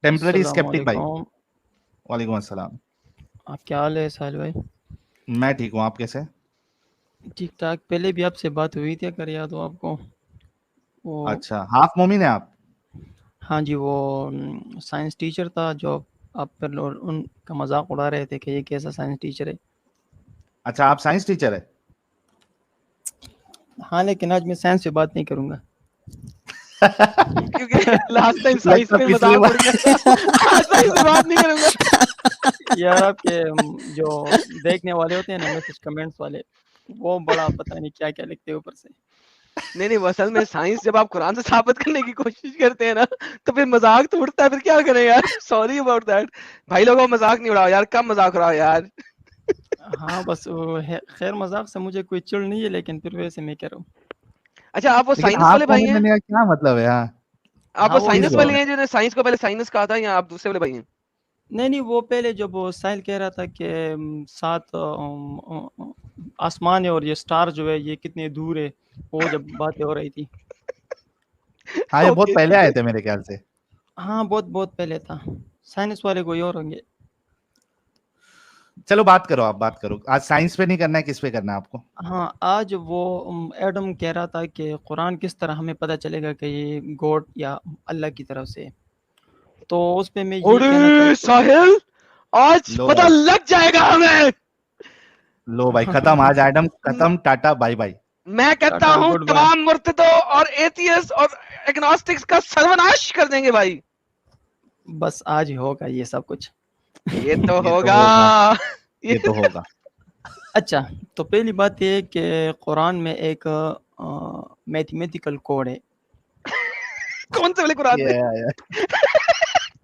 Temporary السلام اسکیپٹک بھائی. علیکم. وعلیکم السلام. آپ کیا حال ہے ساحل بھائی؟ میں ٹھیک ہوں, آپ کیسے؟ ٹھیک ٹھاک. پہلے بھی آپ سے بات ہوئی تھی اگر یاد ہو آپ کو. وہ اچھا, ہاف مومن ہیں آپ؟ ہاں جی, وہ سائنس ٹیچر تھا جو آپ پر ان کا مذاق اڑا رہے تھے کہ یہ کیسا سائنس ٹیچر ہے. اچھا, آپ سائنس ٹیچر ہے؟ ہاں, لیکن آج میں سائنس پہ بات نہیں کروں گا کیونکہ لاسٹ ٹائم سائنس لگتا پہ پچھلی مذاق اڑ گیا تھا. آج سائنس پہ بات نہیں کروں گا. یار آپ کے جو دیکھنے والے ہوتے ہیں نا میسج کمنٹس والے, وہ بڑا پتہ نہیں کیا کیا لکھتے ہیں اوپر سے. نہیں, اصل میں سائنس جب آپ قرآن سے ثابت کرنے کی کوشش کرتے ہیں نا تو پھر مذاق تو اٹھتا ہے. پھر کیا کریں یار, سوری اباؤٹ دیٹ. بھائی لوگوں مذاق نہیں اڑاؤ یار, کم مذاق اڑاؤ یار. ہاں بس خیر مذاق سے مجھے کوئی چڑ نہیں ہے, لیکن پھر ویسے میں کہہ رہا ہوں. اچھا, آپ وہ لیکن سائنس ہاف والے بھائی ہیں؟ مومن کا کیا مطلب ہے؟ آپ ہاں وہ وہ کس سائنس بات والے میں؟ ہیں جنہوں نے سائنس کو پہلے سائنس کہا تھا, یا آپ دوسرے والے بھائی ہیں؟ نہیں, وہ پہلے جب وہ ساحل کہہ رہا تھا کہ 7 آسمان ہے اور یہ سٹار جو ہے یہ کتنے دور ہے, وہ جب باتیں ہو رہی تھی. ہاں, یہ بہت اوکے, پہلے آئے تھے میرے خیال سے. ہاں بہت بہت پہلے تھا. سائنس والے کوئی اور ہوں گے. چلو بات کرو, آپ بات کرو. آج سائنس پہ نہیں کرنا ہے, کس پہ کرنا ہے آپ کو؟ ہاں, آج وہ ایڈم کہہ رہا تھا کہ قرآن کس طرح ہمیں پتہ چلے گا کہ یہ گوڈ یا اللہ کی طرف سے. تو اس پہ میں یہ کہنا اوڑے چاہتا ساحل, آج لو پتہ بھائی, لگ جائے گا ہمیں. لو بھائی, ختم آج ایڈم ختم. Tata by by. میں کہتا ٹاٹا ہوں گڈ بائے. تمام مرتدوں اور ایتھیسٹ اور ایگنوسٹکس کا سروناش کر دیں گے بھائی. بس آج ہی ہوگا یہ سب کچھ. یہ تو یہ تو ہوگا. ہوگا, یہ تو ہوگا. اچھا, تو پہلی بات یہ کہ قرآن میں ایک میتھمیٹیکل کوڈ ہے. کون سے والے قرآن میں؟ Yeah.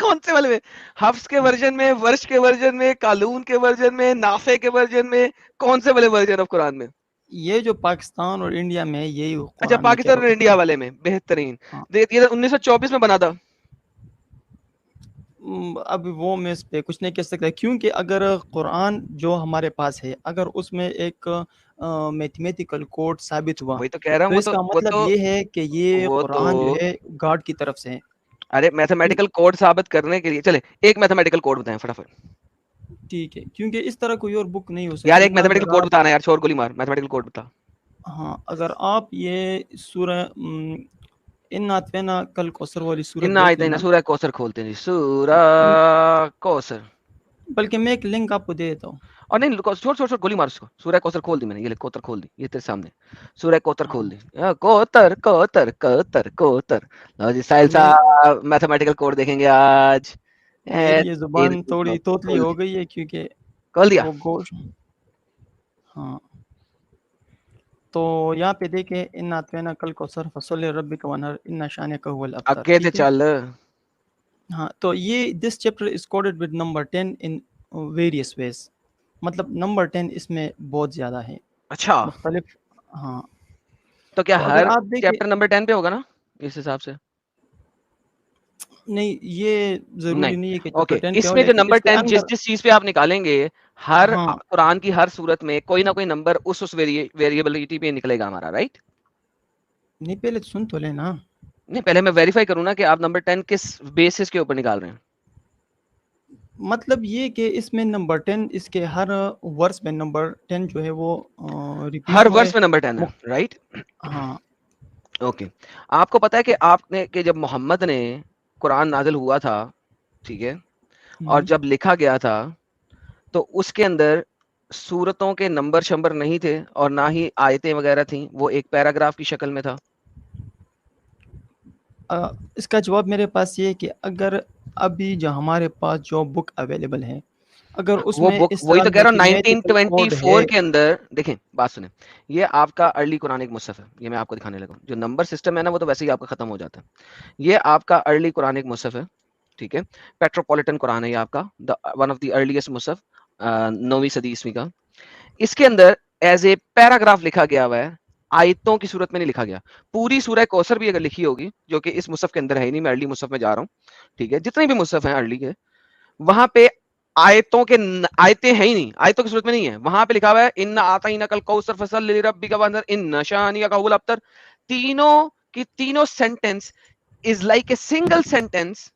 کون سے والے میں؟ حفظ کے ورژن میں, ورش کے ورژن میں, قالون کے ورژن میں, نافع کے ورژن میں, کون سے والے ورژن آف قرآن میں؟ یہ جو پاکستان اور انڈیا میں یہی اچھا, قرآن میں کہہ پاکستان رہا اور انڈیا والے میں بہترین. ہوں. یہ 1924 میں بنا تھا. اب وہ میں اس پہ کچھ نہیں کہہ سکتا, کیونکہ اگر قرآن جو ہمارے پاس ہے اگر اس میں ایک میتھمیٹیکل کوڈ ثابت ہوا وہی تو کہہ رہا تو ہوں, اس کا مطلب یہ ہے کہ یہ وہ تو قرآن جو ہے گاڈ کی طرف سے ہے. ارے میتھمیٹیکل کوڈ ثابت کرنے کے لیے چلے ایک میتھمیٹیکل کوڈ بتائیں فٹافٹ. ٹھیک ہے, کیونکہ اس طرح کوئی اور بک نہیں ہو یار سکتی ایک نا. میتھمیٹیکل اگر کوڈ آپ بتانا یار, چھوڑ گولی مار, میتھمیٹیکل کوڈ بتا. ہاں, اگر آپ یہ سورہ ان اطفینا کل کوثر والی سورت ان دیکھ آیت لینا, سورہ کوثر کھولتے ہیں جی, سورہ کوثر. بلکہ میں ایک لنک آپ کو دے دیتا ہوں. اور نہیں چھوڑ گولی مار اس کو. سورہ کوثر کھول دی میں نے, یہ کوثر کھول دی, یہ تیرے سامنے سورہ کوثر کھول دی. کوثر کوثر کوثر کوثر. لو جی ساحل میں صاحب میتھمیٹیکل کوڈ دیکھیں گے آج. میری یہ زبان تھوڑی توتلی ہو گئی ہے کیونکہ کھول دیا. وہ گوشت. ہاں, تو یہاں پہ دیکھیں ان اطفینا کل کوثر فصل ربک وانحر ان شانک هو الابتر. اگے تے ٹھیک ہے, چل. ہاں, تو یہ this chapter is coded with number 10 in various ways. مطلب نمبر 10 اس میں بہت زیادہ ہے, اچھا, مختلف. ہاں, تو کیا اگر ہر آپ دیکھیں, چیپٹر نمبر 10 پہ ہوگا نا اس حساب سے؟ نہیں یہ ضروری نہیں ہے کہ اوکے, چیپٹر 10 پہ اس ہو, میں جو لیکن نمبر اس کے 10 اندر جس چیز پہ آپ نکالیں گے, ہر ہاں قرآن کی ہر صورت میں کوئی نہ کوئی نمبر اس ویریبلٹی پہ نکلے گا ہمارا, رائٹ؟ نہیں, پہلے سن تو لینا. نہیں, پہلے میں ویریفائی کروں نا کہ آپ نمبر 10 کس بیسس کے اوپر نکال رہے ہیں. مطلب یہ کہ اس میں نمبر 10 اس کے ہر ورس میں نمبر 10 جو ہے وہ ریپیٹ ہر ہوا ہے. ورس میں نمبر 10 ہے, رائٹ؟ ہاں, اوکے, آپ کو پتا ہے کہ آپ نے کہ جب محمد نے قرآن نازل ہوا تھا, ٹھیک ہے, اور جب لکھا گیا تھا تو اس کے اندر سورتوں کے نمبر شمبر نہیں تھے اور نہ ہی آیتیں وغیرہ تھیں, وہ ایک پیراگراف کی شکل میں تھا. اس کا جواب میرے پاس یہ ہے کہ اگر ابھی جو ہمارے پاس جو بک اویلیبل ہے اگر اس وہ میں بک اس وہی طرح تو کہہ رہا ہوں, میتھمیٹیکل کوڈ ہے. 1924 کے اندر دیکھیں, بات سنیں, یہ آپ کا ارلی قرآن ایک مصحف ہے, یہ میں آپ کو دکھانے لگا. جو نمبر سسٹم ہے نا وہ تو ویسے ہی آپ کا ختم ہو جاتا ہے. یہ آپ کا ارلی قرآن ایک مصحف ہے, ٹھیک ہے, پیٹروپولیٹن قرآن ہے یہ آپ کا, ون آف دی ارلیسٹ مصحف, 9ویں صدی عیسوی کا. اس کے اندر ایز اے پیراگراف لکھا گیا ہوا ہے, آیتوں کی صورت میں نہیں لکھا گیا. پوری سورہ کوثر بھی اگر لکھی ہوگی, جو کہ اس مصحف کے اندر ہے ہی نہیں, میں ارلی مصحف میں جا رہا ہوں, ٹھیک ہے, جتنے بھی مصحف ہیں ارلی کے, وہاں پہ آیتیں ہیں ہی نہیں, آیتوں کی صورت میں نہیں ہے. وہاں پہ لکھا ہوا ہے ان اعطیناک الکوثر فصل لربک وانحر ان شانئک هو الابتر. تینوں کی تینوں sentence is like a single sentence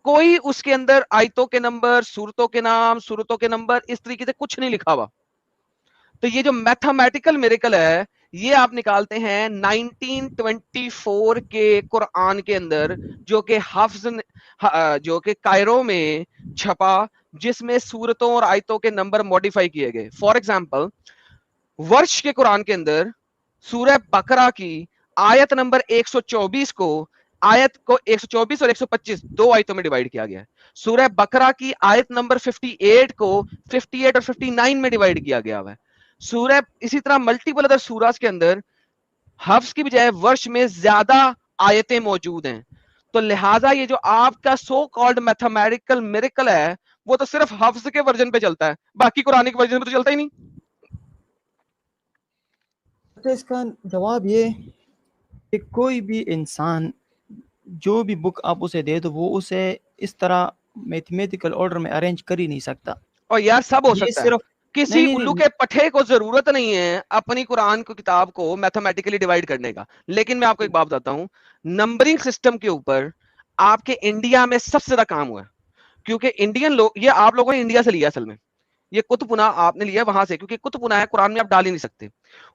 کوئی اس کے اندر آیتوں کے نمبر، سورتوں کے نام، سورتوں کے نمبر اس طریقے سے کچھ نہیں لکھا ہوا. تو یہ جو میتھمیٹیکل میریکل ہے یہ آپ نکالتے ہیں 1924 کے قرآن کے اندر، جو کہ حفظ جو کہ کائرو میں چھپا، جس میں سورتوں اور آیتوں کے نمبر موڈیفائی کیے گئے. فار ایگزامپل ورش کے قرآن کے اندر سورہ بقرہ کی آیت نمبر 124 کو آیت کو 124 اور 125 دو آیتوں میں ڈیوائیڈ کیا گیا ہے. سورہ بقرہ کی آیت نمبر 58 کو 58 اور 59 میں ڈیوائیڈ کیا گیا ہے. سورہ اسی طرح ملٹیپل ادر سوراز کے اندر حفظ کی بجائے ورش میں زیادہ آیتیں موجود ہیں. تو لہٰذا یہ جو آپ کا سو کالڈ میتھمیٹیکل میریکل ہے وہ تو صرف حفظ کے ورژن پہ چلتا ہے، باقی قرآنک ورژن پہ تو چلتا ہی نہیں. اس کا جواب یہ کہ کوئی بھی انسان جو بھی بک آپ اسے دے تو وہ اسے اس طرح میتھمیٹیکل آرڈر میں ارینج کر ہی نہیں سکتا. اور یار سب ہو یہ سکتا ہے، صرف کسی الو کے پٹھے کو ضرورت نہیں ہے اپنی قرآن کو کتاب کو میتھمیٹیکلی ڈیوائیڈ کرنے کا. لیکن میں آپ کو ایک بات بتاتا ہوں، نمبرنگ سسٹم کے اوپر آپ کے انڈیا میں سب سے زیادہ کام ہوا ہے، کیونکہ انڈین لوگ، یہ آپ لوگوں نے انڈیا سے لیا، اصل میں یہ قطب پنا آپ نے لیا وہاں سے، کیونکہ قطب پنا ہے قرآن میں آپ ڈال ہی نہیں سکتے.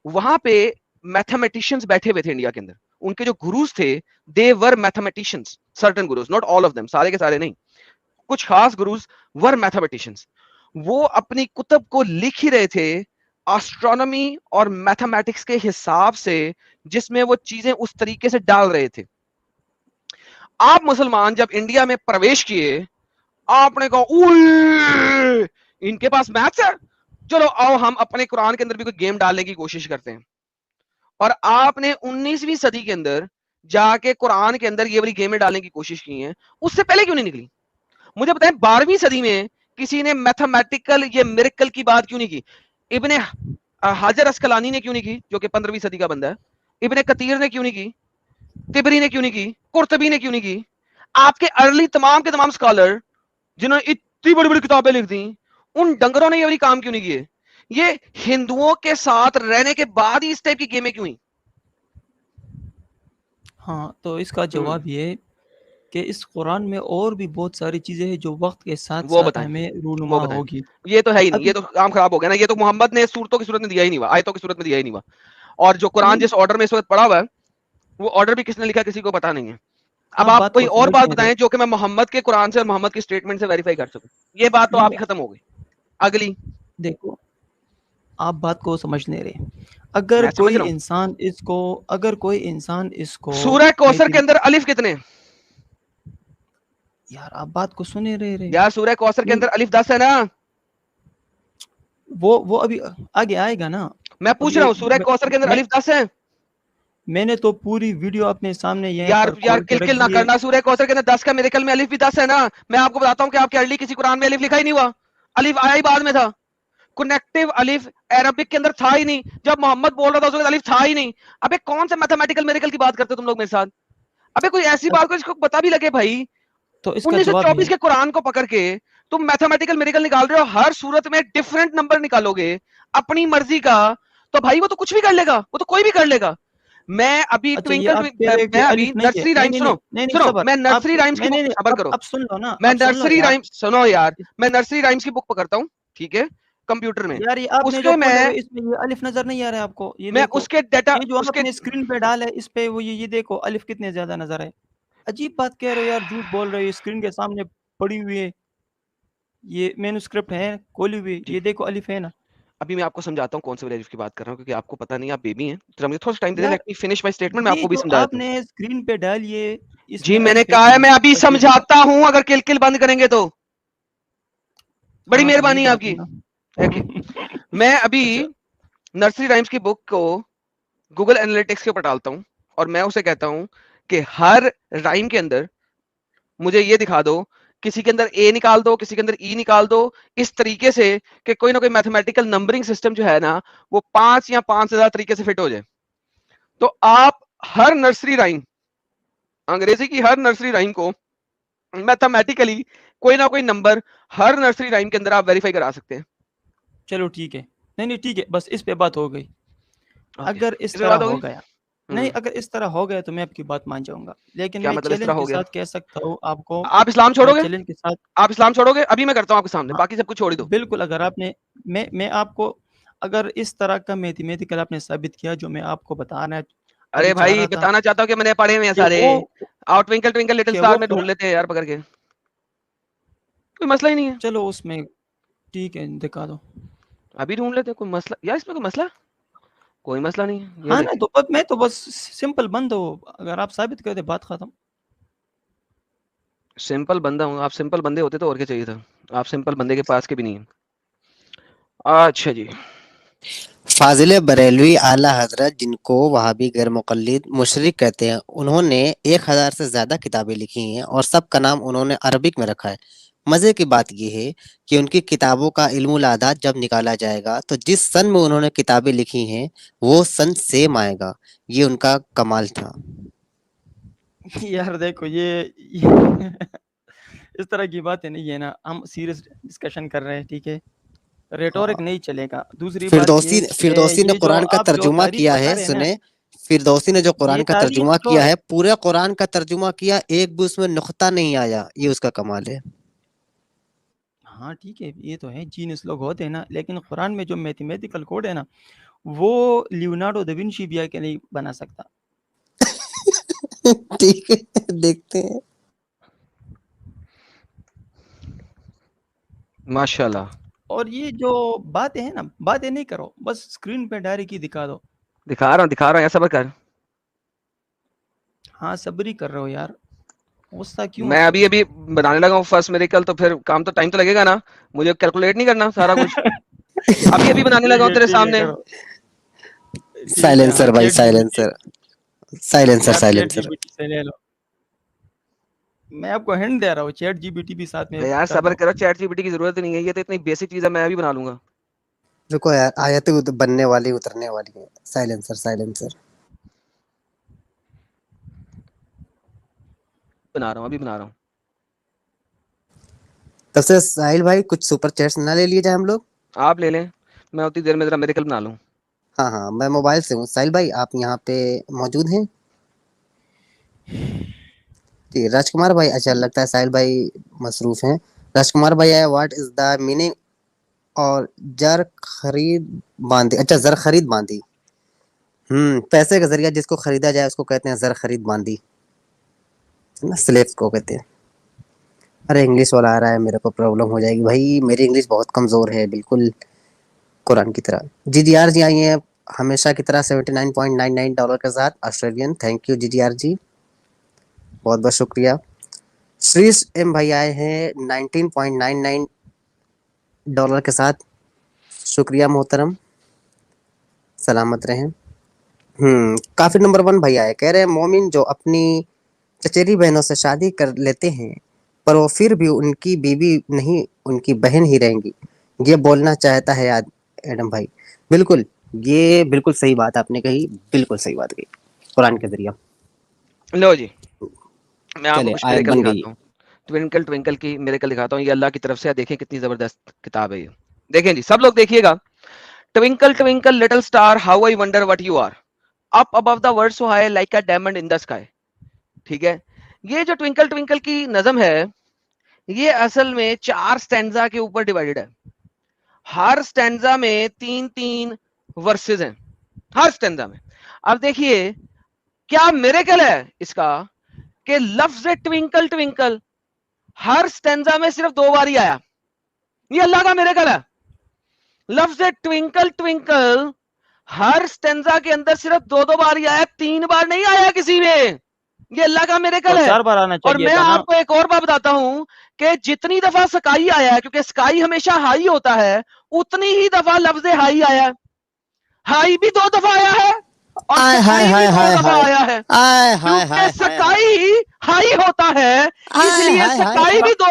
وہاں پہ میتھمیٹیشینز بیٹھے ہوئے تھے انڈیا کے اندر، ان کے جو گروز تھے they were mathematicians, certain gurus, not all of them, سارے کے سارے نہیں، کچھ خاص گروز ور میتھمیٹیشینز. وہ اپنی کتب کو لکھ ہی رہے تھے آسٹرونومی اور میتھمیٹکس کے حساب سے، جس میں وہ چیزیں اس طریقے سے ڈال رہے تھے. آپ مسلمان جب انڈیا میں پرویش کیے آپ نے کہا ان کے پاس میتھس ہے، چلو آؤ ہم اپنے قرآن کے اندر بھی کوئی گیم ڈالنے کی کوشش کرتے ہیں. اور آپ نے 19ویں صدی کے اندر جا کے قرآن کے اندر یہ والی گیمیں ڈالنے کی کوشش کی ہیں. اس سے پہلے کیوں نہیں نکلی؟ مجھے بتائیں 12ویں صدی میں کسی نے میتھمیٹیکل یہ میریکل کی بات کیوں نہیں کی؟ ابن حجر اسقلانی نے کیوں نہیں کی، جو کہ 15ویں صدی کا بندہ ہے؟ ابن کثیر نے کیوں نہیں کی؟ تبری نے کیوں نہیں کی؟ قرطبی نے کیوں نہیں کی؟ آپ کے ارلی تمام کے تمام اسکالر جنہوں نے اتنی بڑی بڑی کتابیں لکھ دیں، ان ڈنگروں نے یہ والی کام کیوں نہیں کیے؟ یہ ہندوؤں کے ساتھ رہنے کے بعد ہی اس ٹائپ کی گیمیں کیوں ہوئی؟ ہاں تو اس کا جواب یہ کہ اس قرآن میں اور بھی بہت ساری چیزیں ہیں جو وقت کے ساتھ وہ ساتھ بتائیں، ہمیں وہ رونما بتائیں. ہوگی. یہ تو ہے ہی نہیں، ابھی یہ تو کام خراب ہو گیا نا. یہ تو محمد نے صورتوں کی صورت میں دیا ہی نہیں ہوا، آیتوں کی صورت میں دیا ہی نہیں ہوا. اور جو قرآن جس آرڈر میں اس وقت پڑا ہوا ہے وہ آرڈر بھی کس نے لکھا کسی کو پتا نہیں ہے. اب آپ آپ بات کوئی کو اور سمجھ بات نہیں بتائیں جو کہ میں محمد کے قرآن سے اور محمد کی اسٹیٹمنٹ سے ویریفائی کر سکوں. یہ بات تو آپ کی ختم ہو گئی. اگلی دیکھو آپ بات کو سمجھ نہیں رہے. اگر میں سمجھ رہا کوئی انسان اس کو سورہ کوثر کے اندر الف کتنے؟ یار آپ بات کو سنے رہے یار سورہ کوثر کے اندر الف 10 ہے نا. وہ ابھی آگے آئے گا نا. میں پوچھ رہا ہوں سورہ کوثر کے اندر الف 10 ہے. میں نے تو پوری ویڈیو اپنے سامنے یار کل نہ کرنا. سورہ کوثر کے اندر 10 کا میریکل میں الف بھی 10 ہے نا. میں آپ کو بتاتا ہوں کہ آپ کے ارلی کسی قرآن میں الف لکھا ہی نہیں ہوا. الف آیا ہی بعد میں تھا. کنیکٹیو الف عربک کے اندر تھا ہی نہیں. جب محمد بول رہا تھا اس وقت الف تھا ہی نہیں. ابے کون سے میتھمیٹیکل میریکل کی بات کرتے ہو تم لوگ میرے ساتھ؟ ابے کوئی ایسی بات کو جس کو پتا بھی لگے بھائی. تو اس کا 1924 کے قرآن کو پکڑ کے تم میتھمیٹیکل میریکل نکال رہے ہو. ہر صورت میں ڈفرنٹ نمبر نکالو گے اپنی مرضی کا تو بھائی وہ تو کچھ بھی کر لے گا، وہ تو کوئی بھی کر لے گا. میں ابھی نرسری رائمز سنو یار، میں نرسری رائمز کی بک پکڑتا ہوں ٹھیک ہے کمپیوٹر میں. اس کے میں الف نظر نہیں آ رہا ہے آپ کو. میں اس کے ڈیٹا جو آپ نے اسکرین پہ ڈال ہے اس پہ وہ یہ دیکھو الف کتنے زیادہ نظر ہے. عجیب بات کہہ رہے ہو یار، جھوٹ بول رہے ہو. اسکرین کے سامنے پڑی ہوئی ہے، یہ مینوسکرپٹ ہے کھولی ہوئی، یہ دیکھو الف ہے نا. ابھی میں آپ کو سمجھاتا ہوں کون سے الف کی بات کر رہا ہوں کیونکہ آپ کو پتہ نہیں، آپ بیبی ہیں. مجھے تھوڑا سا ٹائم دے دیں، let me finish my statement. میں آپ کو بھی سمجھاتا ہوں. آپ نے اسکرین پہ ڈالیے. جی میں نے کہا ہے میں ابھی سمجھاتا ہوں، اگر کل کل بند کریں گے تو بڑی مہربانی آپ کی. میں ابھی نرسری رائمز کی بک کو گوگل اینالیٹکس کے اوپر ڈالتا ہوں اور میں اسے کہتا ہوں کہ ہر رائم کے اندر مجھے یہ دکھا دو، کسی کے اندر اے نکال دو، کسی کے اندر ای نکال دو، اس طریقے سے کہ کوئی نہ کوئی میتھمیٹیکل نمبرنگ سسٹم جو ہے نا وہ 5 یا 5 سے زیادہ طریقے سے فٹ ہو جائے. تو آپ ہر نرسری رائم، انگریزی کی ہر نرسری رائم کو میتھمیٹیکلی کوئی نہ کوئی نمبر ہر نرسری رائم کے اندر آپ ویریفائی کرا سکتے ہیں. چلو ٹھیک ہے. نہیں ٹھیک ہے، بس اس پہ بات ہو گئی. اگر اس طرح ہو گیا نہیں اگر اس طرح ہو گیا تو میں آپ کی بات مان جاؤں گا، لیکن کیا میں مطلب اس طرح چیلنج ہو کے گیا؟ ساتھ کہہ سکتا ہوں آپ کو، آپ اسلام میں چھوڑو گے؟ چیلنج کے ساتھ آپ اسلام چھوڑو گے؟ ابھی میں کرتا ہوں آپ کے سامنے، ہاں باقی سب کچھ چھوڑ ہی دو. بالکل، اگر آپ نے میں آپ کو اگر اس طرح کا میتھمیٹیکل آپ نے ثابت کیا جو میں آپ کو بتانا ارے ابھی چاہ بھائی رہا تھا بتانا چاہتا ہوں کہ میں نے پڑھے ہوئے ہیں کہ سارے. وہ آؤٹ ٹوینکل ٹوینکل لٹل کہ اسٹار وہ میں ڈھونڈ لیتے ہیں یار پکڑ کے، کوئی مسئلہ ہی نہیں ہے. چلو اس میں ٹھیک ہے دکھا دو. ابھی ڈھونڈ لیتے ہیں، کوئی مسئلہ یار اس میں کوئی مسئلہ؟ کوئی مسئلہ نہیں ہے. یہ ہاں نا دیکھیں تو میں تو بس سمپل بند ہو، اگر آپ ثابت کر دے بات ختم. سمپل بندہ ہوں، آپ سمپل بندے ہوتے تو اور کیا چاہیے تھا. آپ سمپل بندے کے پاس کے بھی نہیں ہیں. اچھا جی، فاضل بریلوی اعلی حضرت جن کو وہابی غیر مقلد مشرک کہتے ہیں، انہوں نے 1000 سے زیادہ کتابیں لکھی ہیں اور سب کا نام انہوں نے عربک میں رکھا ہے. مزے کی بات یہ ہے کہ ان کی کتابوں کا علم العادات جب نکالا جائے گا تو جس سن میں انہوں نے کتابیں لکھی ہیں وہ سن سیم آئے گا. یہ ان کا کمال تھا. یار دیکھو یہ اس طرح کی باتیں نہیں ہے نا، ہم سیریس ڈسکشن کر رہے ہیں، ٹھیک ہے، ریٹورک نہیں چلے گا. دوسری بات یہ فردوسی نے یہ جو قرآن کا آپ جو ترجمہ تاریخ کیا بتا ہے، رہے ہیں نا، سنے، فردوسی نے جو یہ قرآن کا تاریخ ترجمہ جو کیا ہے پورے قرآن کا ترجمہ کیا، ایک بھی اس میں نقطہ نہیں آیا. یہ اس کا کمال ہے. ہاں ٹھیک ہے، یہ تو ہے جینس لوگ ہوتے ہیں نا، لیکن قرآن میں جو میتھمیٹیکل کوڈ ہے نا وہ لیونارڈو دا وینچی بھی آ کے نہیں بنا سکتا. ٹھیک ہے دیکھتے ہیں. ماشاء اللہ. اور یہ جو باتیں ہیں نا، باتیں نہیں کرو، بس اسکرین پہ ڈائریکٹ ہی دکھا دو. دکھا رہا ہوں یار، صبر کر. ہاں صبر ہی کر رہے ہو یار، غصہ کیوں میں ہوتے ہو؟ ابھی بنانے لگا ہوں فرسٹ میریکل، تو پھر کام تو ٹائم تو لگے گا نا، مجھے کیلکولیٹ نہیں کرنا سارا کچھ. ابھی بنانے لگا ہوں تیرے ٹھیک ہے سامنے. کرو. ٹھیک ہے، ہاں سائلنسر بھائی، ChatGPT, silencer یار chat G silencer. P T سے لے لو. میں آپ کو ہنٹ دے رہا ہوں، چیٹ جی پی ٹی بھی ساتھ میں یار کر صبر دو. کرو، چیٹ جی پی ٹی کی ضرورت نہیں ہے، یہ تو اتنی بیسک چیز ہے، میں ابھی بنا لوں گا. رکو یار، آیتیں بننے والی اترنے والی ہیں. سائلنسر بنا رہا ہوں، ابھی بنا رہا ہوں. تب سے ساحل بھائی کچھ سپر چیٹس نہ لے لیے جائے ہم لوگ؟ آپ لے لیں، میں اتنی دیر میں ذرا میریکل بنا لوں. ہاں میں موبائل سے ہوں. ساحل بھائی آپ یہاں پہ موجود ہیں؟ جی راج کمار بھائی، اچھا لگتا ہے ساحل بھائی مصروف ہیں. راج کمار بھائی آئے، واٹ از دا میننگ اور زر خرید باندھی؟ اچھا زر خرید باندھی، پیسے کا ذریعہ جس کو خریدا جائے اس کو کہتے ہیں زر خرید باندھی، سلیبس کو کہتے ہیں. ارے انگلش والا آ رہا ہے، میرے کو پرابلم ہو جائے گی بھائی، میری انگلش بہت کمزور ہے، بالکل قرآن کی طرح. جی آر جی آئی ہیں ہمیشہ کی طرح $79.99 کے ساتھ آسٹریلین. تھینک یو جی آر جی، بہت بہت شکریہ. شریش ایم بھائی آئے ہیں $19.99 کے ساتھ، شکریہ محترم، سلامت رہیں. کافی نمبر 1 بھائی آئے، کہہ رہے ہیں مومن جو اپنی چچیری بہنوں سے شادی کر لیتے ہیں پر وہ پھر بھی ان کی بیوی نہیں، ان کی بہن ہی رہیں گی. یہ بولنا چاہتا ہے ایڈم بھائی. بالکل، یہ بالکل صحیح بات آپ نے کہی، بالکل صحیح بات کہی قرآن کے ذریعہ. لو جی، میں آپ کو چلے کچھ آیت میریکل بن گئی. دکھاتا ہوں. ٹوینکل ٹوینکل کی میریکل دکھاتا ہوں، یہ اللہ کی طرف سے. دیکھیں کتنی زبردست کتاب ہے یہ. دیکھیں جی سب لوگ دیکھیے گا. Twinkle twinkle little star how I wonder what you are up above the world so high like a diamond in the sky. ٹھیک ہے، یہ جو ٹوینکل ٹوینکل کی نظم ہے یہ اصل میں 4 سٹینزا کے اوپر ڈیوائیڈڈ ہے. ہر سٹینزا میں 3 ورسز ہیں، ہر سٹینزا میں. اب دیکھیے کیا میریکل ہے اس کا کہ لفظ ٹوینکل ٹوینکل ہر سٹینزا میں صرف 2 بار ہی آیا. یہ اللہ کا میریکل ہے. لفظ ٹوینکل ٹوینکل ہر سٹینزا کے اندر صرف 2 بار ہی آیا، 3 بار نہیں آیا کسی میں. یہ اللہ کا میریکل تو ہے. 4 بار آنا اور چاہیے میں تھا نا. آپ کو ایک اور بات بتاتا ہوں کہ جتنی دفعہ سکائی آیا ہے، کیونکہ سکائی ہمیشہ ہائی ہوتا ہے، اتنی ہی دفعہ لفظ ہائی آیا ہے. ہائی بھی 2 دفعہ آیا ہے اور آئے ہائے سکائی بھی ہائے 2 ہائے دفعہ ہائے آیا ہے. آئے ہائے کیونکہ ہائے ہائے ہائے سکائی ہائی ہوتا ہے اس آئے لیے ہائے ہائے سکائی ہائے. بھی 2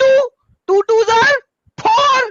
2, 2 2 4।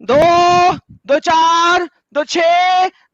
2 2 4 2 6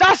10।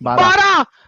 12।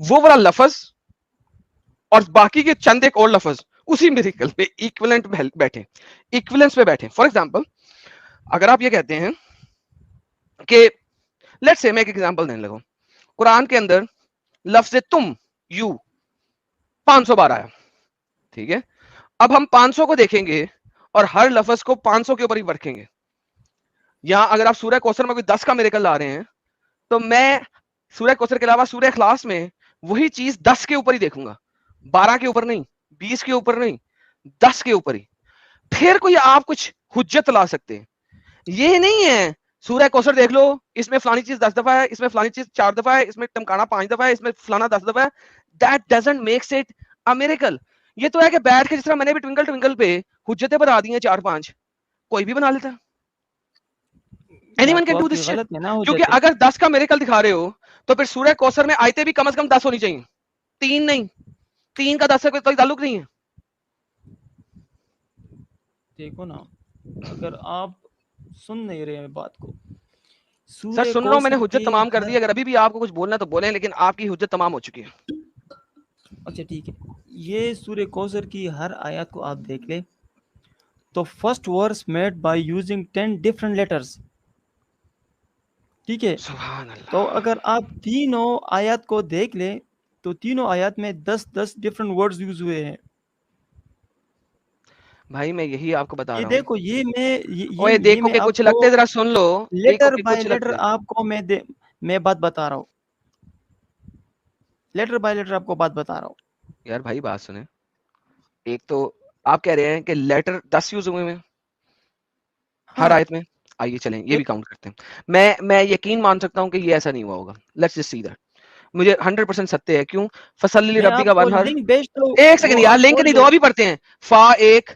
وہ والا لفظ اور باقی کے چند ایک اور لفظ اسی میریکل پہ ایکویلنٹ بیٹھے, ایکویلنس پہ بیٹھے. فار ایگزامپل اگر آپ یہ کہتے ہیں کہ لیٹس سے میں ایک ایگزامپل دینے لگا, قرآن کے اندر لفظ تم یو 500 بار آیا, ٹھیک ہے, اب ہم 500 کو دیکھیں گے اور ہر لفظ کو 500 کے اوپر ہی رکھیں گے. یہاں اگر آپ سورہ کوثر میں کوئی 10 کا میریکل لا رہے ہیں تو میں سورہ کوثر کے علاوہ سورہ اخلاص میں وہی چیز 10 کے اوپر ہی دیکھوں گا, 12 کے اوپر نہیں, 20 کے اوپر نہیں, 10 کے اوپر ہی. پھر کوئی آپ کچھ حجت لا سکتے ہیں. یہ نہیں ہے سورہ کوثر دیکھ لو, اس میں فلانی چیز 10 دفعہ ہے, اس میں فلانی چیز 4 دفعہ ہے, اس میں ٹمکانا 5 دفعہ ہے, اس میں فلانا 10 دفعہ ہے. That doesn't make it a miracle. یہ تو ہے کہ بیٹھ کے جس طرح میں نے بھی ٹوینکل ٹوینکل پہ حجتیں بنا دی ہیں 4-5, کوئی بھی بنا لیتا ہے. Anyone can do this shit. کیونکہ اگر 10 کا میریکل دکھا رہے ہو تو پھر سورہ کوثر میں آیتیں بھی کم از کم 10 ہونی چاہیے, 3 نہیں, 3 کا 10 سے کوئی تعلق نہیں ہے. دیکھو نا, اگر آپ سن نہیں رہے ہیں بات کو, سر سن رہا ہوں, میں نے حجت تمام کر دی, اگر ابھی بھی آپ کو کچھ بولنا ہے تو بولیں, لیکن آپ کی حجت تمام ہو چکی ہے. اچھا ٹھیک ہے, یہ سورہ کوثر کی ہر آیات کو آپ دیکھ لیں تو first verse made by using 10 different letters, ٹھیک ہے. سبحان اللہ. تو اگر آپ تینوں آیات کو دیکھ لیں تو تینوں آیات میں 10 ڈفرنٹ ورڈز یوز ہوئے ہیں. بھائی میں یہی آپ کو بتا رہا یہ ہوں. دیکھو, یہ میں اوے دیکھو کہ کچھ لگتے ذرا سن لو, لیٹر بائی لیٹر آپ کو میں بات بتا رہا ہوں, لیٹر بائی لیٹر آپ کو بات بتا رہا ہوں. یار بھائی بات سنیں, ایک تو آپ کہہ رہے ہیں کہ لیٹر 10 یوز ہوئے ہیں ہر آیت میں. آئیے چلیں یہ بھی کاؤنٹ کرتے ہیں. میں یقین مان سکتا ہوں کہ یہ ایسا نہیں ہوا ہوگا. Let's just see that. مجھے 100% ستیہ ہے. کیوں؟ فصلی ربی کا ونہر. ایک سیکنڈ یار, لنک نہیں دو, ابھی پڑھتے ہیں. فا 1,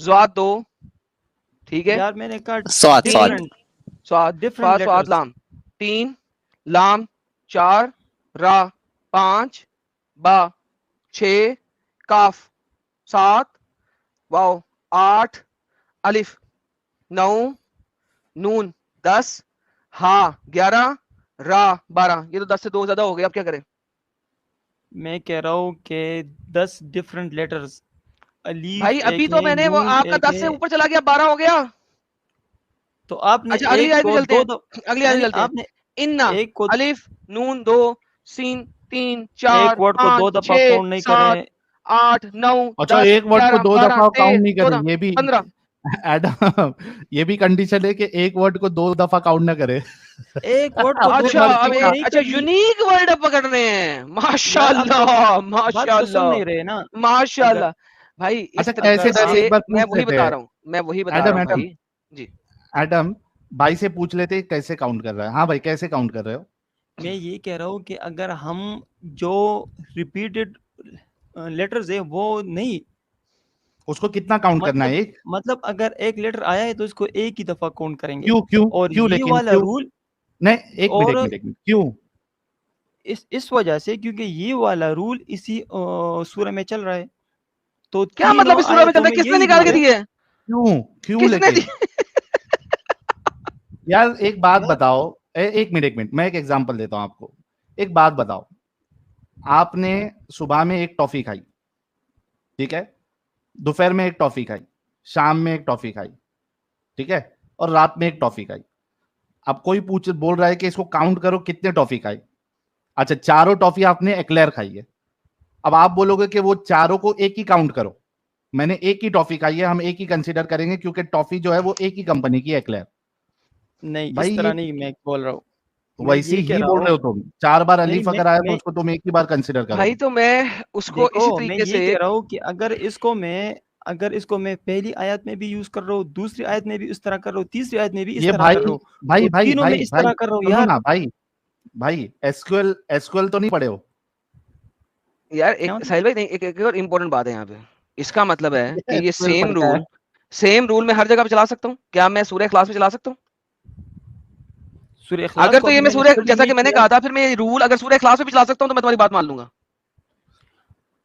ضاد 2, ٹھیک ہے, یار میں نے کہا سواد لام 3, لام 4, را 5, با 6, کاف 7, واو 8, الف 9, نون 10, ہا 11, را 12. یہ تو 10 سے 2 زیادہ ہو گئے, اب کیا کریں؟ میں کہہ رہا ہوں کہ 10 ڈفرنٹ لیٹرز. بھائی ابھی تو میں نے وہ آپ کا 10 سے اوپر چلا گیا, 12 ہو گیا. تو آپ نے اچھا اگلی آیت میں چلتے ہیں, اگلی آیت میں چلتے ہیں. انا الف نون 2 سین 3 4 5 6 7 8 9. اچھا ایک ورڈ کو 2 دفعہ کاؤنٹ نہیں کرے, یہ بھی 15. ایڈم یہ بھی کنڈیشن ہے کہ ایک ورڈ کو 2 دفعہ کاؤنٹ نہ کرے. ایک ورڈ کو اچھا یونیک ورڈ پکڑ رہے ہیں. ماشاءاللہ ماشاءاللہ نہیں رہے نا, ماشاءاللہ بھائی. اچھا کیسے میں وہی بتا رہا ہوں, میں وہی بتا رہا ہوں بھائی. جی ایڈم بھائی سے پوچھ لیتے کیسے کاؤنٹ کر رہا ہے. ہاں بھائی کیسے کاؤنٹ کر رہے ہو؟ میں یہ کہہ رہا ہوں کہ اگر ہم جو ریپیٹڈ لیٹرز ہیں وہ نہیں, اس کو کتنا کاؤنٹ کرنا ہے؟ ایک مطلب اگر ایک لیٹر آیا ہے تو اس کو ایک ہی دفعہ کاؤنٹ کریں گے. کیوں اور یہ والا رول نہیں, ایک منٹ کیوں؟ اس وجہ سے کیونکہ یہ والا رول اسی سورہ میں چل رہا ہے. تو کیا مطلب اس سورہ میں چل رہا ہے؟ کس نے نکال کے دی ہے؟ کیوں لیکن یار ایک بات بتاؤ, ایک منٹ میں ایک ایگزامپل دیتا ہوں آپ کو. ایک بات بتاؤ, آپ نے صبح میں ایک ٹافی کھائی, ٹھیک ہے, دوپہر میں ایک ٹافی کھائی, شام میں ایک ٹافی کھائی, ٹھیک ہے, اور رات میں ایک ٹافی کھائی. اب کوئی بول رہا ہے کہ اس کو کاؤنٹ کرو کتنے ٹافی کھائی. اچھا چاروں ٹافی آپ نے ایکلیئر کھائی ہے. اب آپ بولو گے کہ وہ چاروں کو ایک ہی کاؤنٹ کرو. میں نے ایک ہی ٹافی کھائی ہے, ہم ایک ہی کنسیڈر کریں گے کیونکہ ٹافی جو ہے وہ ایک ہی کمپنی کی ایکلیئر. نہیں اس طرح نہیں میں بول رہا ہوں, ویسے ہی بول رہے ہو تم. 4 بار الف اگر آیا تو اس کو تم ایک ہی بار کنسیڈر کرو. بھائی تو میں اس کو اسی طریقے سے کہہ رہا ہوں کہ اگر اس کو میں پہلی آیت میں بھی یوز کر رہا ہوں, دوسری آیت میں بھی اس طرح کر رہا ہوں, تیسری آیت میں بھی اس طرح کر رہا ہوں, بھائی تینوں میں اس طرح کر رہا ہوں. یار بھائی ایسکیول تو نہیں پڑھے ہو یار؟ ساحل بھائی ایک اور امپورٹنٹ بات ہے یہاں پہ. اس کا مطلب ہے کہ یہ سیم رول میں ہر جگہ پہ چلا سکتا ہوں. کیا میں سورہ اخلاص میں چلا سکتا ہوں؟ اگر تو یہ میں سورہ, جیسا کہ میں نے کہا تھا, پھر میں یہ رول اگر سورہ اخلاص میں بھی چلا سکتا ہوں تو میں تمہاری بات مان لوں گا.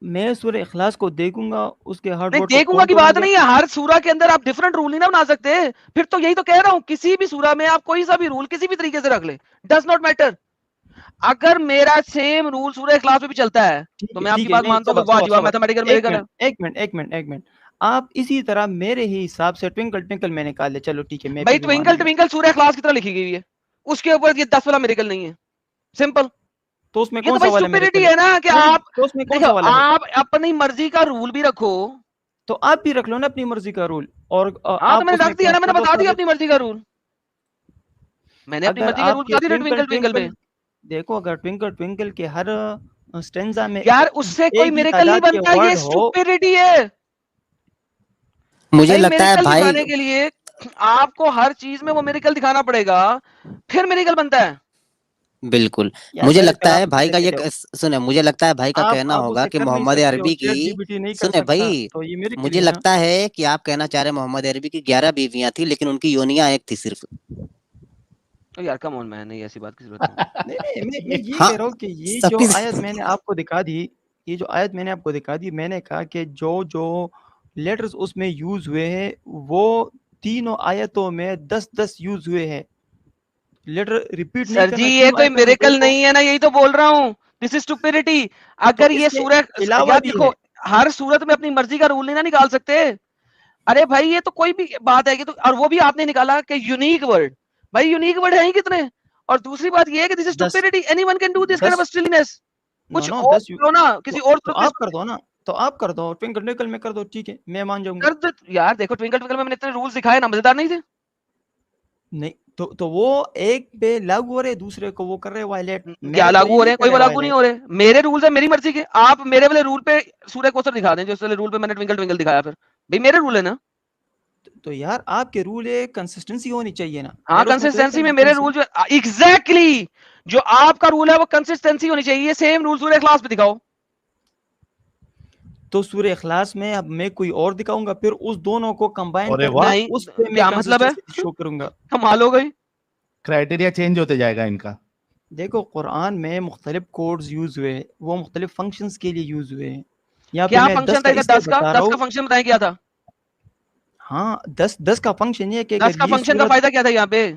میں سورہ اخلاص کو دیکھوں گا, اس کے ہر ورڈ دیکھوں گا کی بات نہیں ہے. ہر سورہ کے اندر آپ ڈیفرنٹ رول نہیں نہ بنا سکتے. پھر تو یہی تو کہہ رہا ہوں, کسی بھی سورہ میں آپ کوئی سا بھی رول کسی بھی طریقے سے رکھ لیں, ڈز ناٹ میٹر. اگر میرا سیم رول سورہ اخلاص میں بھی چلتا ہے تو میں آپ کی بات مانتا ہوں کہ واہ جی واہ میتھمیٹیکل میریکل ہے. ایک منٹ آپ اسی طرح میرے ہی حساب سے ٹوینکل ٹوینکل میں نکال لے, چلو ٹھیک ہے میں بھائی ٹوینکل ٹوینکل سورہ اخلاص کی طرح لکھی گئی ہے, اس کے اوپر یہ 10 والا میریکل نہیں ہے, سمپل. تو اس میں یہ تو کون سا بھائی والا سپیریٹی ہے نا کہ آپ تو اس میں کون دیکھو سا والا ہے, آپ اپنی مرضی کا رول بھی رکھو. تو آپ بھی رکھ لو نا اپنی مرضی کا رول. اور ہاں تو میں نے رکھ دیا نا, میں نے بتا دیا اپنی مرضی کا رول, میں نے اپنی مرضی کا رول بتا دیا ٹوینکل ٹوینکل میں. دیکھو اگر ٹوینکل ٹوینکل کے ہر اسٹینزا میں یار اس سے کوئی میریکل نہیں بنتا, یہ سٹوپیڈیٹی ہے. مجھے لگتا ہے بھائی دکھانے کے لیے آپ کو ہر چیز میں وہ میریکل دکھانا پڑے گا, پھر میریکل بنتا ہے. بالکل مجھے لگتا ہے بھائی کا یہ سنیں, مجھے لگتا ہے بھائی کا کہنا ہوگا کہ محمد عربی کی, سنیں بھائی مجھے لگتا ہے کہ آپ کہنا چاہ رہے محمد عربی کی 11 بیویاں تھیں لیکن ان کی یونیاں ایک تھی صرف. یار کم آن مین, نہیں ایسی بات کی ضرورت نہیں. میں یہ کہہ رہا ہوں کہ یہ جو آیت میں نے آپ کو دکھا دی, یہ جو آیت میں نے آپ کو دکھا دی, میں نے کہا کہ جو لیٹرز اس میں یوز ہوئے ہیں وہ تینوں آیتوں میں 10 یوز ہوئے ہیں. لیٹر ریپیٹ نہیں سر کرنا. جی یہ کوئی میریکل نہیں ہے نا, یہی تو بول رہا ہوں, دس از اسٹوپیڈیٹی. اگر یہ سورہ یار دیکھو ہر صورت میں اپنی مرضی کا رول نہیں نا نکال سکتے. ارے بھائی یہ تو کوئی بھی بات ہے, تو اور وہ بھی آپ نے نکالا کہ یونیک ورڈ. بھائی یونیک ورڈ ہیں کتنے, اور دوسری بات یہ ہے کہ this is stupidity, anyone can do this kind of subtleness. کچھ اور کرو نا, کسی اور تو آپ کر دو نا, تو آپ کر دو ٹوینکل ٹوینکل میں کر دو, ٹھیک ہے میں مان جاؤں گا. یار دیکھو ٹوینکل ٹوینکل میں نے اتنے رولز دکھائے نا, مزیدار نہیں تھے؟ نہیں تو وہ ایک پہ لاگو ہو رہے, دوسرے کو وہ کر رہے وائلیٹ. کیا لاگو ہو رہے ہیں؟ کوئی لاگو نہیں ہو رہے. میرے رولز ہیں, میری مرضی کے. آپ میرے والے رول پہ سورہ کوثر دکھا دیں, جو والے رول پہ میں نے ٹوینکل ٹوینکل دکھایا, پھر بھائی میرے رول ہے نا. تو یار آپ کے رول ایک کنسسٹنسی ہونی چاہیے نا. ہاں کنسسٹنسی میں میرے رول جو ایگزیکٹلی جو آپ کا رول ہے وہ کنسسٹنسی ہونی چاہیے. سیم رول سورہ اخلاص پہ دکھاؤ. تو سورہ اخلاص میں اب میں کوئی اور دکھاؤں گا, پھر اس دونوں کو کمبائن کر کیا مطلب ہے, شو کروں گا. کمال ہو گئی. کرائٹیریا چینج ہوتے جائے گا ان کا. دیکھو قرآن میں مختلف کوڈز یوز ہوئے, وہ مختلف فنکشنز کے لیے یوز ہوئے ہیں. کیا فنکشن تھا 10 کا فنکشن بتائیں کیا تھا. ہاں 10 کا فنکشن یہ کہ 10 کا فنکشن کا فائدہ کیا تھا یہاں پہ.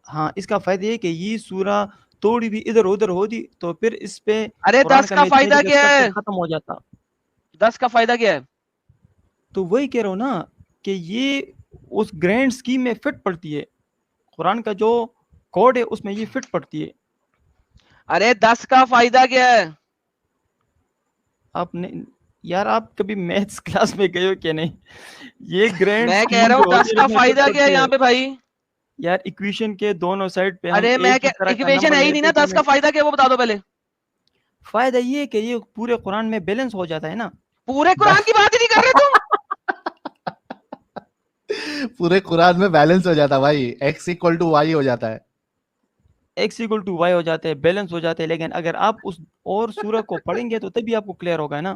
ہاں اس کا فائدہ یہ کہ یہ سورہ توڑی بھی ادھر ادھر ہوتی تو پھر اس پہ ارے 10 کا فائدہ کیا ہے, ختم ہو جاتا. 10 کا فائدہ کیا ہے. تو وہی کہہ رہا ہوں نا کہ یہ اس گرینڈ اسکیم میں فٹ پڑتی ہے. قرآن کا جو کوڈ ہے اس میں یہ فٹ پڑتی ہے. ارے 10 کا فائدہ کیا ہے. آپ نے یار آپ کبھی میتھس کلاس میں گئے ہو کہ نہیں. یہ گرینڈ میں کہہ رہا ہوں 10 کا فائدہ کیا ہے یہاں پہ بھائی. یار ایکویشن کے دونوں سائڈ پہ ارے میں ایکویشن ہے ہی نہیں نا, 10 کا فائدہ کیا وہ بتا دو پہلے. فائدہ یہ کہ یہ پورے قرآن میں بیلنس ہو جاتا ہے نا. پورے قرآن کی بات ہی نہیں کر رہے تم. پورے قرآن میں بیلنس ہو جاتا ہے بھائی, x = y ہو جاتا ہے, x = y ہو جاتے ہیں, بیلنس ہو جاتے ہیں. لیکن اگر آپ اس اور سورہ کو پڑھیں گے تو تبھی آپ کو کلیئر ہوگا نا.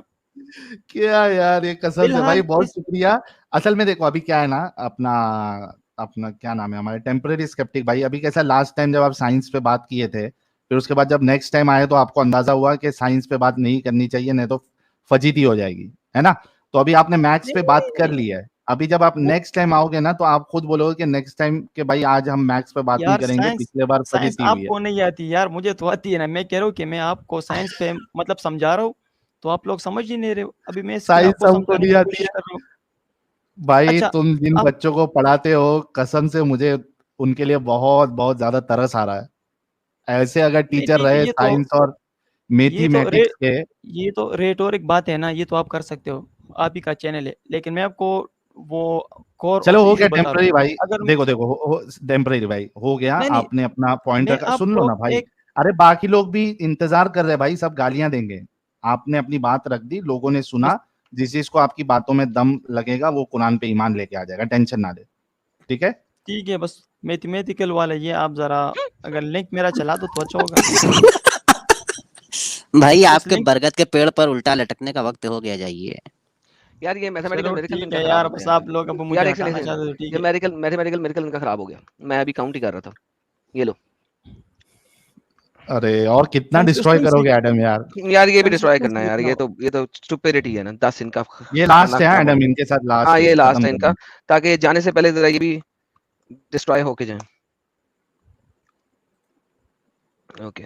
کیا یار یہ قسم سے بھائی بہت شکریہ. اصل میں دیکھو ابھی کیا ہے نا, اپنا کیا نام ہے ہمارے ٹیمپرری اسکیپٹک بھائی, ابھی کیسا لاسٹ ٹائم جب آپ سائنس پہ بات کیے تھے, پھر اس کے بعد جب نیکسٹ ٹائم آئے تو آپ کو اندازہ ہوا کہ سائنس پہ بات نہیں کرنی چاہیے, نہیں تو فجیتی ہو جائے گی, ہے نا. تو ابھی آپ نے میتھس پہ بات کر لی ہے, ابھی جب آپ نیکسٹ ٹائم آؤ گے نا تو آپ خود بولو گے کہ نیکسٹ ٹائم کہ بھائی آج ہم میتھس پہ بات نہیں کریں گے, پچھلے بار فجیتی ہوئی ہے. آپ کو نہیں آتی یار, مجھے تو آتی ہے نا. میں کہہ رہا ہوں کہ میں آپ کو سائنس پہ مطلب سمجھا رہا ہوں تو آپ لوگ سمجھ ہی نہیں رہے. ابھی میں سائنس ہم کو نہیں آتی ہے بھائی. تم جن بچوں کو پڑھاتے ہو قسم سے مجھے ان کے لیے بہت بہت زیادہ ترس آ رہا ہے. ایسے اگر ٹیچر رہے سائنس اور میتھمیٹکس کے, یہ تو ریٹورک بات ہے نا, یہ تو آپ کر سکتے ہو, آپ ہی کا چینل ہے. لیکن میں آپ کو وہ چلو ہو گیا ٹیمپرری بھائی, دیکھو ٹیمپرری بھائی ہو گیا, آپ نے اپنا پوائنٹ رکھا. سن لو نا بھائی, ارے باقی لوگ بھی انتظار کر رہے بھائی, سب گالیاں دیں گے. آپ نے اپنی بات رکھ دی, لوگوں نے سنا, جس چیز کو آپ کی باتوں میں دم لگے گا وہ قرآن پہ ایمان لے کے آ جائے گا, ٹینشن نہ لے. ٹھیک ہے ٹھیک ہے, بس میتھمیٹیکل والا یہ آپ ذرا اگر لنک میرا چلا دو تو اچھا ہوگا. بھائی آپ کے برگد کے پیڑ پر الٹا لٹکنے کا وقت ہو گیا, جائیے یار. یہ میتھمیٹیکل میریکل کا یار بس آپ لوگ اب مجھے ہٹانا چاہتے ہو. ٹھیک ہے, میتھمیٹیکل میریکل کا خراب ہو گیا, میں ابھی کاؤنٹ ہی کر رہا تھا. یہ لو. ارے اور کتنا ڈسٹروائے کرو گے ایڈم یار. یار یہ بھی ڈسٹروائے کرنا ہے یار, یہ تو اسٹوپیڈیٹی ہے نا. 10 ان کا یہ لاسٹ ہے ایڈم, ان کے ساتھ لاسٹ. ہاں یہ لاسٹ ہے ان کا, تاکہ جانے سے پہلے ذرا یہ بھی ڈسٹروائے ہو کے جائیں. اوکے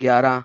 11,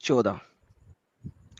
14।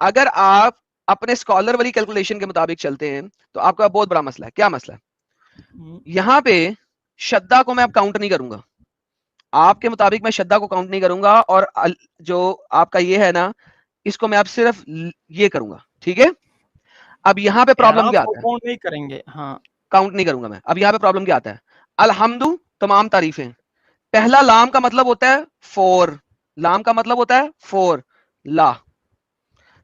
اگر آپ اپنے اسکالر والی کیلکولیشن کے مطابق چلتے ہیں تو آپ کا بہت بڑا مسئلہ ہے. کیا مسئلہ ہے؟ یہاں پہ شدہ کو میں اب کاؤنٹ نہیں کروں گا, آپ کے مطابق میں شدہ کو کاؤنٹ نہیں کروں گا, اور جو آپ کا یہ ہے نا اس کو میں اب صرف یہ کروں گا. ٹھیک ہے, اب یہاں پہ پرابلم اعراف کیا کو آتا ہے؟ کاؤنٹ نہیں کریں گے ہاں کاؤنٹ نہیں کروں گا میں. اب یہاں پہ پرابلم کیا آتا ہے؟ الحمد تمام تعریفیں. پہلا لام کا مطلب ہوتا ہے فور, لام کا مطلب ہوتا ہے فور, لا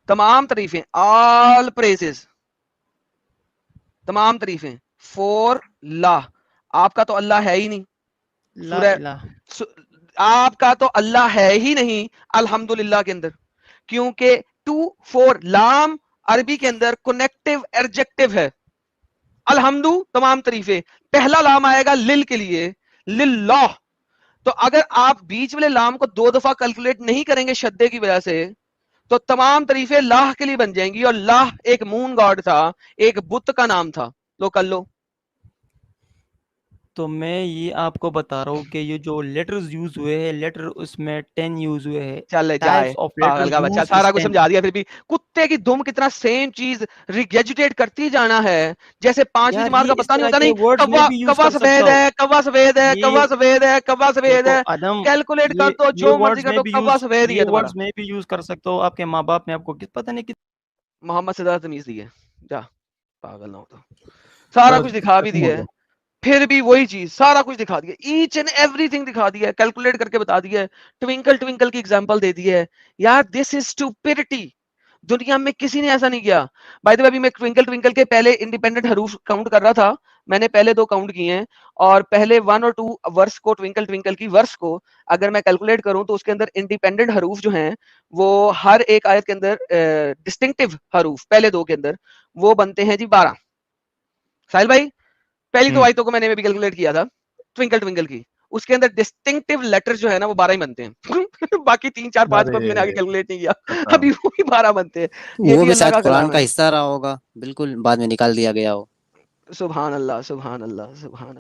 تمام تعریفیں, آل پریزز تمام تعریفیں, فور لا. آپ کا تو اللہ ہے ہی نہیں, لا سورہ الہ آپ کا تو اللہ ہے ہی نہیں الحمدللہ کے اندر, کیونکہ 2 4 لام عربی کے اندر کنیکٹیو ایڈجیکٹیو ہے. الحمد تمام تعریفیں, پہلا لام آئے گا لل کے لیے, للہ. تو اگر آپ بیچ والے لام کو 2 دفعہ کیلکولیٹ نہیں کریں گے شدے کی وجہ سے تو تمام تعریفیں لاہ کے لیے بن جائیں گی, اور لاہ ایک مون گاڈ تھا, ایک بت کا نام تھا. لو کر لو. تو میں یہ آپ کو بتا رہا ہوں کہ یہ جو لیٹرز یوز ہوئے ہیں لیٹر اس میں 10 یوز ہوئے ہیں چل جائے ٹائپس آف پاگل لیٹر کا بچہ, یوز سارا از کچھ 10 سمجھا دیا, پھر بھی کتے کی دم کتنا سیم چیز ریگیجیٹیٹ کرتی جانا ہے جیسے 5ویں یار جماعت کا یہ اس پتہ نہیں طرح ہوتا. کے نہیں ورڈز میں بھی یوز کوا کر سکتا سفید ہو ہے, کوا سفید ہے, کوا یہ سفید ہے, کوا سفید دیکھو ہے, آدم کیلکولیٹ کر یہ دو یہ جو مرضی ورڈز کر میں دو, بھی کوا یوز سفید ہی یہ ہے تمہارا. ورڈز میں بھی یوز کر سکتا ہو آپ کے ماں باپ نے آپ کو پتہ نہیں محمد سے زیادہ تمیز دی ہے, جا پاگل نہ ہو تو. سارا کچھ دکھا بھی دیا ہے, پھر بھی وہی چیز سارا کچھ دکھا دیا, ایچ اینڈ ایوری تھنگ دکھا دیا ہے, کیلکولیٹ کر کے بتا دیا ہے, ٹوینکل ٹوینکل کی ایگزامپل دے دی ہے. یار دس از اسٹوپڈٹی, دنیا میں کسی نے ایسا نہیں کیا. بائی دی وے ابھی میں ٹوینکل ٹوینکل کے پہلے انڈیپینڈنٹ حروف کاؤنٹ کر رہا تھا, میں نے پہلے 2 کاؤنٹ کیے ہیں, اور پہلے 1 اور 2 ورس کو ٹوینکل ٹوینکل کی ورس کو اگر میں کیلکولیٹ کروں تو اس کے اندر انڈیپینڈنٹ حروف جو ہیں وہ ہر ایک آیت کے اندر ڈسٹنکٹیو حروف پہلے 2 کے اندر وہ بنتے ہیں جی 12. ساحل بھائی پہلی 2 آیتوں کو میں نے بھی کیلکولیٹ کیا تھا ٹوینکل ٹوینکل کی, اس کے اندر ڈسٹنکٹیو لیٹر جو ہے نا وہ 12 ہی بنتے ہیں. باقی 3 4 5 کو میں نے آگے کیلکولیٹ نہیں کیا, ابھی وہ بھی 12 بنتے ہیں. یہ وہ بھی بھی اللہ شاید کا قرآن کلام کا ہے. حصہ رہا ہوگا, بالکل بعد میں نکال دیا گیا ہو. سبحان اللہ سبحان اللہ سبحان